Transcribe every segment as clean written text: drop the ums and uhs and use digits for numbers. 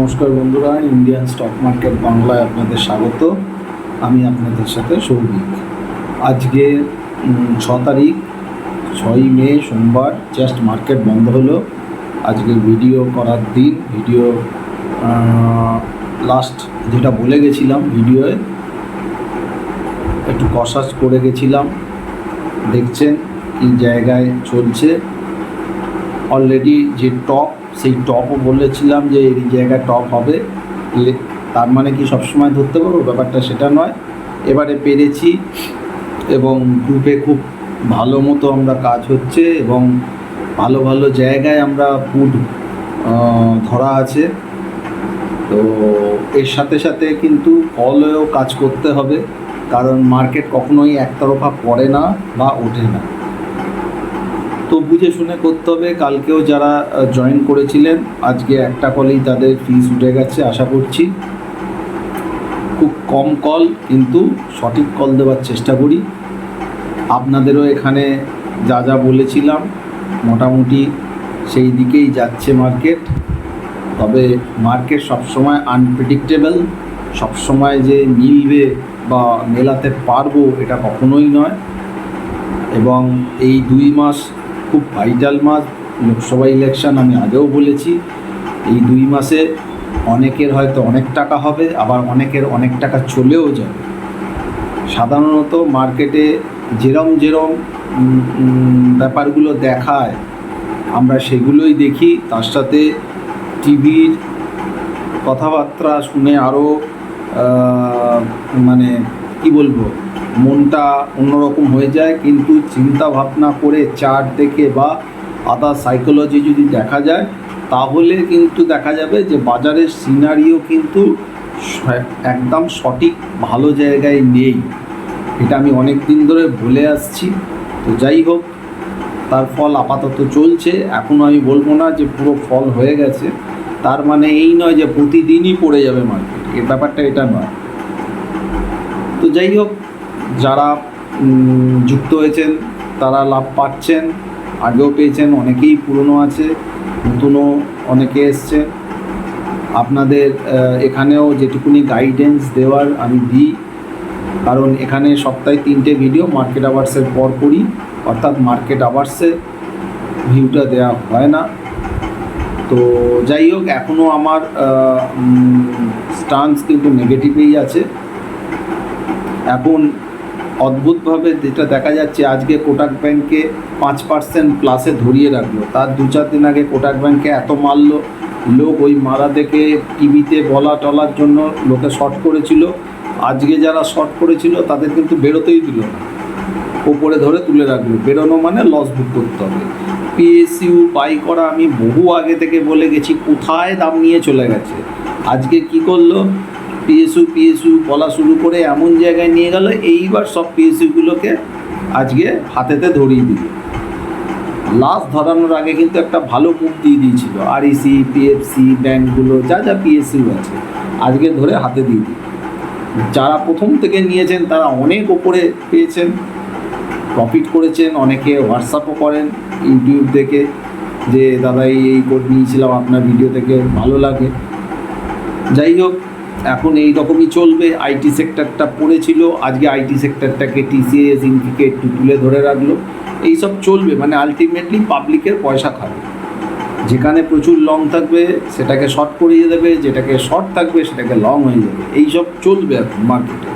নমস্কার বন্ধুরা, Indian stock market বাংলায় আপনাদের স্বাগত। আমি আপনাদের সাথে সৌভিক। আজকে 6 তারিখ, 6ই মে, সোমবার। জাস্ট মার্কেট বন্ধ হলো। আজকে ভিডিও করার দিন। ভিডিও লাস্ট যেটা বলে গেছিলাম, ভিডিওয়ে একটু কসাস করে গেছিলাম। দেখছেন কি জায়গায় চলছে। অলরেডি যে টপ, সেই টপও বলেছিলাম যে এই জায়গায় টপ হবে। তার মানে কি সবসময় ধরতে পারবো? ব্যাপারটা সেটা নয়। এবারে পেরেছি এবং গ্রুপে খুব ভালো মতো আমরা কাজ হচ্ছে এবং ভালো ভালো জায়গায় আমরা পুট ধরা আছে। তো এর সাথে সাথে কিন্তু ফলেও কাজ করতে হবে, কারণ মার্কেট কখনোই একতরফা পড়ে না বা ওঠে না। তো বুঝে শুনে করতে হবে। কালকেও যারা জয়েন করেছিলেন, আজকে একটা কলেই তাদের ফিস উঠে গেছে। আশা করছি খুব কম কল, কিন্তু সঠিক কল দেওয়ার চেষ্টা করি। আপনাদেরও এখানে যা যা বলেছিলাম মোটামুটি সেই দিকেই যাচ্ছে মার্কেট। তবে মার্কেট সবসময় আনপ্রেডিক্টেবল, সবসময় যে মিলবে বা মেলাতে পারবো এটা কখনোই নয়। এবং এই 2 মাস খুব ভাইটাল মাস। লোকসভা ইলেকশন আমি আগেও বলেছি, এই 2 মাসে অনেকের হয়তো অনেক টাকা হবে, আবার অনেকের অনেক টাকা চলেও যাবে। সাধারণত মার্কেটে যেরম ব্যাপারগুলো দেখায় আমরা সেগুলোই দেখি। তার সাথে টিভির কথাবার্তা শুনে আরও মানে কি বলবো, মনটা অন্যরকম হয়ে যায়। কিন্তু চিন্তা ভাবনা করে চার্ট দেখে বা আদার সাইকোলজি যদি দেখা যায়, তাহলে কিন্তু দেখা যাবে যে বাজারের সিনারিও কিন্তু একদম সঠিক ভালো জায়গায় নেই। এটা আমি অনেক দিন ধরে বলে আসছি। তো যাই হোক, তার ফল আপাতত চলছে। এখনও আমি বলবো না যে পুরো ফল হয়ে গেছে। তার মানে এই নয় যে প্রতিদিনই পড়ে যাবে মার্কেট, এর ব্যাপারটা এটা নয়। তো যাই হোক, যারা যুক্ত হয়েছেন তারা লাভ পাচ্ছেন, আগেও পেয়েছেন, অনেকেই পুরনো আছে, নতুনও অনেকে এসছে। আপনাদের এখানেও যেটুকুনি গাইডেন্স দেওয়ার আমি দিই, কারণ এখানে সপ্তাহে 3টে ভিডিও মার্কেট আওয়ার্সের পর করি, অর্থাৎ মার্কেট আওয়ার্সে ভিউটা দেওয়া হয় না। তো যাই হোক, এখনও আমার স্টান্স কিন্তু নেগেটিভেই আছে। এখন অদ্ভুতভাবে যেটা দেখা যাচ্ছে, আজকে কোটাক ব্যাংকে 5% প্লাসে ধরিয়ে রাখলো। তার 2-4 দিন আগে কোটাক ব্যাংকে এত মারলো, লোক ওই মারা দেখে টিভিতে বলা টলার জন্য লোকে শর্ট করেছিল। আজকে যারা শর্ট করেছিল তাদের কিন্তু বেরোতেই দিল না, ওপরে ধরে তুলে রাখলো। বেরোনো মানে লস বুক করতে হবে। পিএসইউ বাই করা আমি বহু আগে থেকে বলে গেছি, কোথায় দাম নিয়ে চলে গেছে। আজকে কি করলো, পিএসইউ বলা শুরু করে এমন জায়গায় নিয়ে গেল, এইবার সব পিএসইউগুলোকে আজকে হাতেতে ধরিয়ে দিল। লাস্ট ধরানোর আগে কিন্তু একটা ভালো মুভ দিয়ে দিয়েছিল। আরইসি, পিএফসি, ব্যাঙ্কগুলো যা যা পিএসইউ আছে আজকে ধরে হাতে দিয়ে দিল। যারা প্রথম থেকে নিয়েছেন তারা অনেক ওপরে পেয়েছেন, প্রফিট করেছেন। অনেকে হোয়াটসঅ্যাপও করেন ইউটিউব দেখে যে দাদা এই কোড নিয়েছিলাম আপনার ভিডিও থেকে, ভালো লাগে। যাই হোক, এখন এই রকমই চলবে। আইটি সেক্টরটা পড়েছিল, আজকে আইটি সেক্টরটাকে টিসিএস, ইনফিকে একটু তুলে ধরে রাখলো। এইসব চলবে, মানে আলটিমেটলি পাবলিকের পয়সা খাবে। যেখানে প্রচুর লং থাকবে সেটাকে শর্ট করিয়ে দেবে, যেটাকে শর্ট থাকবে সেটাকে লং হয়ে যাবে। এইসব চলবে এখন মার্কেটে।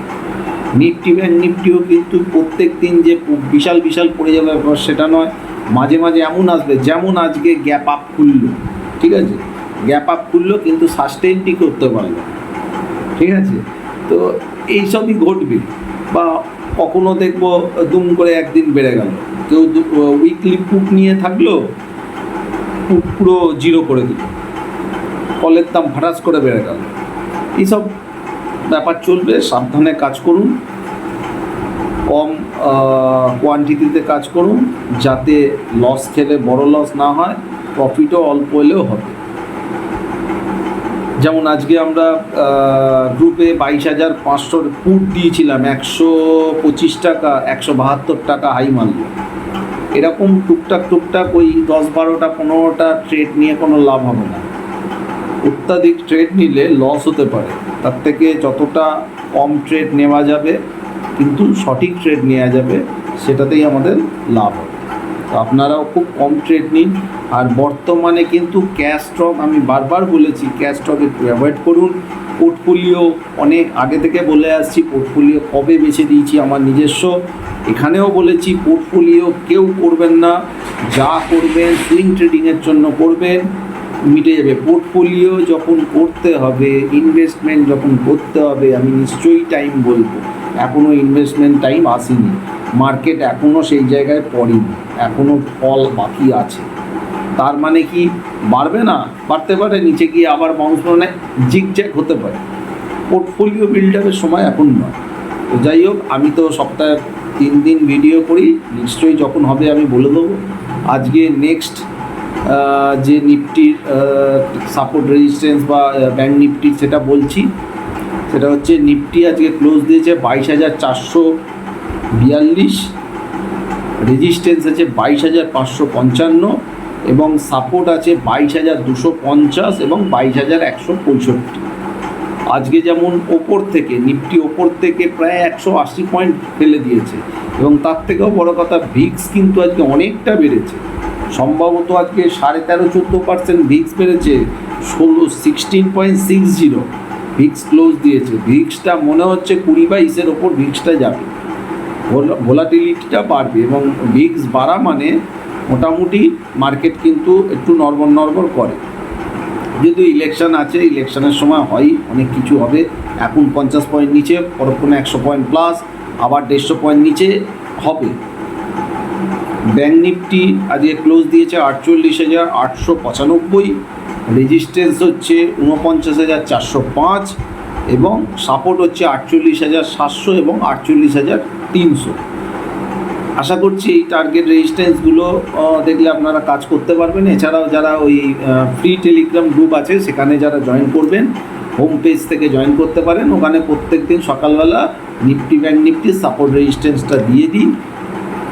নিফটি ব্যাংক নিফটিও কিন্তু প্রত্যেক দিন যে বিশাল বিশাল পড়ে যাবে সেটা নয়, মাঝে মাঝে এমন আসবে। যেমন আজকে গ্যাপ আপ খুললো, ঠিক আছে, গ্যাপ আপ খুললো কিন্তু সাস্টেইনটি করতে পারলো, ঠিক আছে। তো এইসবই ঘটবে। বা কখনো দেখবো দুম করে একদিন বেড়ে গেল, কেউ উইকলি পুট নিয়ে থাকলো, পুট পুরো জিরো করে দিল, কলের দাম ফাটাস করে বেড়ে গেল। এইসব ব্যাপার চলবে। সাবধানে কাজ করুন, কম কোয়ান্টিটিতে কাজ করুন, যাতে লস খেলে বড় লস না হয়, প্রফিটও অল্প হলেও হবে। যেমন আজকে আমরা গ্রুপে 22,500 পুট দিয়েছিলাম, 125 টাকা, 172 টাকা হাই মারল। এরকম টুকটাক ওই 10-12টা 15টা ট্রেড নিয়ে কোনো লাভ হবে না। অত্যাধিক ট্রেড নিলে লস হতে পারে, তার থেকে যতটা কম ট্রেড নেওয়া যাবে কিন্তু সঠিক ট্রেড নেওয়া যাবে সেটাতেই আমাদের লাভ হবে। তো আপনারাও খুব কম ট্রেড নিন। আর বর্তমানে কিন্তু ক্যাশ স্টক, আমি বারবার বলেছি ক্যাশ স্টক একটু অ্যাভয়েড করুন। পোর্টফোলিও অনেক আগে থেকে বলে আসছি, পোর্টফোলিও কবে বেছে দিয়েছি আমার নিজস্ব, এখানেও বলেছি পোর্টফোলিও কেউ করবেন না, যা করবেন সুইং ট্রেডিংয়ের জন্য করবেন, মিটে যাবে। পোর্টফোলিও যখন করতে হবে, ইনভেস্টমেন্ট যখন করতে হবে, আমি নিশ্চয়ই টাইম বলবো, এখনও ইনভেস্টমেন্ট টাইম আসেনি, মার্কেট এখনও সেই জায়গায় পড়েনি, এখনও ফল বাকি আছে। তার মানে কি বাড়বে না? বাড়তে পারে, নিচে গিয়ে আবার বাউন্স মানে জিগজ্যাগ হতে পারে। পোর্টফোলিও বিল্ড আপের সময় এখন নয়। তো যাই হোক, আমি তো সপ্তাহে 3 দিন ভিডিও করি, নিশ্চয়ই যখন হবে আমি বলে দেবো। আজকে নেক্সট যে নিফটির সাপোর্ট রেজিস্ট্যান্স বা ব্যাংক নিফটি সেটা বলছি। সেটা হচ্ছে নিফটি আজকে ক্লোজ দিয়েছে 22,542, রেজিস্ট্যান্স আছে 22,555 এবং সাপোর্ট আছে 22,250 এবং 22,165। আজকে যেমন ওপর থেকে নিফটি ওপর থেকে প্রায় 180 পয়েন্ট ফেলে দিয়েছে এবং তার থেকেও বড় কথা ভিক্স কিন্তু আজকে অনেকটা বেড়েছে, সম্ভবত আজকে 13.5-14% ভিক্স বেড়েছে, 16.60 ভিক্স ক্লোজ দিয়েছে। ভিক্সটা মনে হচ্ছে 20-22-এর ওপর ভিক্সটা যাবে, ভোলাটিলিটিটা বাড়বে এবং ভিক্স বাড়া মানে মোটামুটি মার্কেট কিন্তু একটু নড়বড় করে। যেহেতু ইলেকশন আছে, ইলেকশনের সময় হয় অনেক কিছু হবে, এখন 50 পয়েন্ট নিচে, পরক্ষণে 100 পয়েন্ট প্লাস, আবার 150 পয়েন্ট নিচে হবে। ব্যাংক নিফটি আজকে ক্লোজ দিয়েছে 48,895, রেজিস্ট্যান্স হচ্ছে 49,405 এবং সাপোর্ট হচ্ছে 48,700 এবং 48,300। আশা করছি এই টার্গেট রেজিস্ট্যান্সগুলো দেখলে আপনারা কাজ করতে পারবেন। এছাড়াও যারা ওই ফ্রি টেলিগ্রাম গ্রুপ আছে সেখানে যারা জয়েন করবেন, হোম পেজ থেকে জয়েন করতে পারেন, ওখানে প্রত্যেক দিন সকালবেলা নিফটি ব্যাংক নিফটির সাপোর্ট রেজিস্ট্যান্সটা দিয়ে দিন,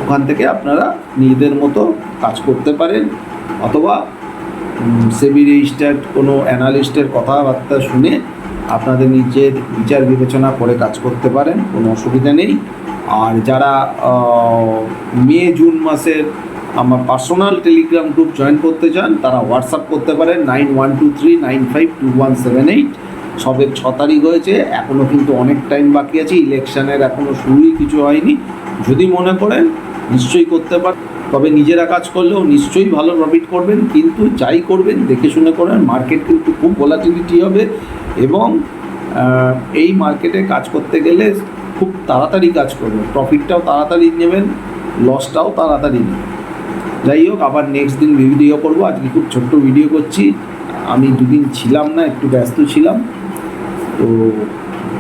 ওখান থেকে আপনারা নিজেদের মতো কাজ করতে পারেন, অথবা সেবি রেজিস্টার্ড কোনো অ্যানালিস্টের কথাবার্তা শুনে আপনাদের নিজের বিচার বিবেচনা করে কাজ করতে পারেন, কোনো অসুবিধা নেই। আর যারা মে জুন মাসের আমার পার্সোনাল টেলিগ্রাম গ্রুপ জয়েন করতে চান তারা হোয়াটসঅ্যাপ করতে পারেন 9123952178। সবে 6 তারিখ হয়েছে, এখনও কিন্তু অনেক টাইম বাকি আছে, ইলেকশানের এখনও শুরুই কিছু হয়নি। যদি মনে করেন নিশ্চয়ই করতে পারেন, তবে নিজেরা কাজ করলেও নিশ্চয়ই ভালো প্রফিট করবেন, কিন্তু যাই করবেন দেখে শুনে করেন। মার্কেট কিন্তু খুব ভোলাটিলিটি হবে এবং এই মার্কেটে কাজ করতে গেলে খুব তাড়াতাড়ি কাজ করবেন, প্রফিটটাও তাড়াতাড়ি নেবেন, লসটাও তাড়াতাড়ি নেবেন। যাই হোক, আবার নেক্সট দিন ভিডিও করবো। আজকে খুব ছোট্ট ভিডিও করছি, আমি 2 দিন ছিলাম না, একটু ব্যস্ত ছিলাম, তো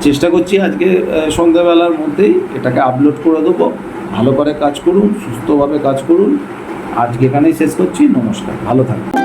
চেষ্টা করছি আজকে সন্ধ্যাবেলার মধ্যেই এটাকে আপলোড করে দেবো। ভালো করে কাজ করুন, সুস্থভাবে কাজ করুন। আজকে এখানেই শেষ করছি, নমস্কার, ভালো থাকুন।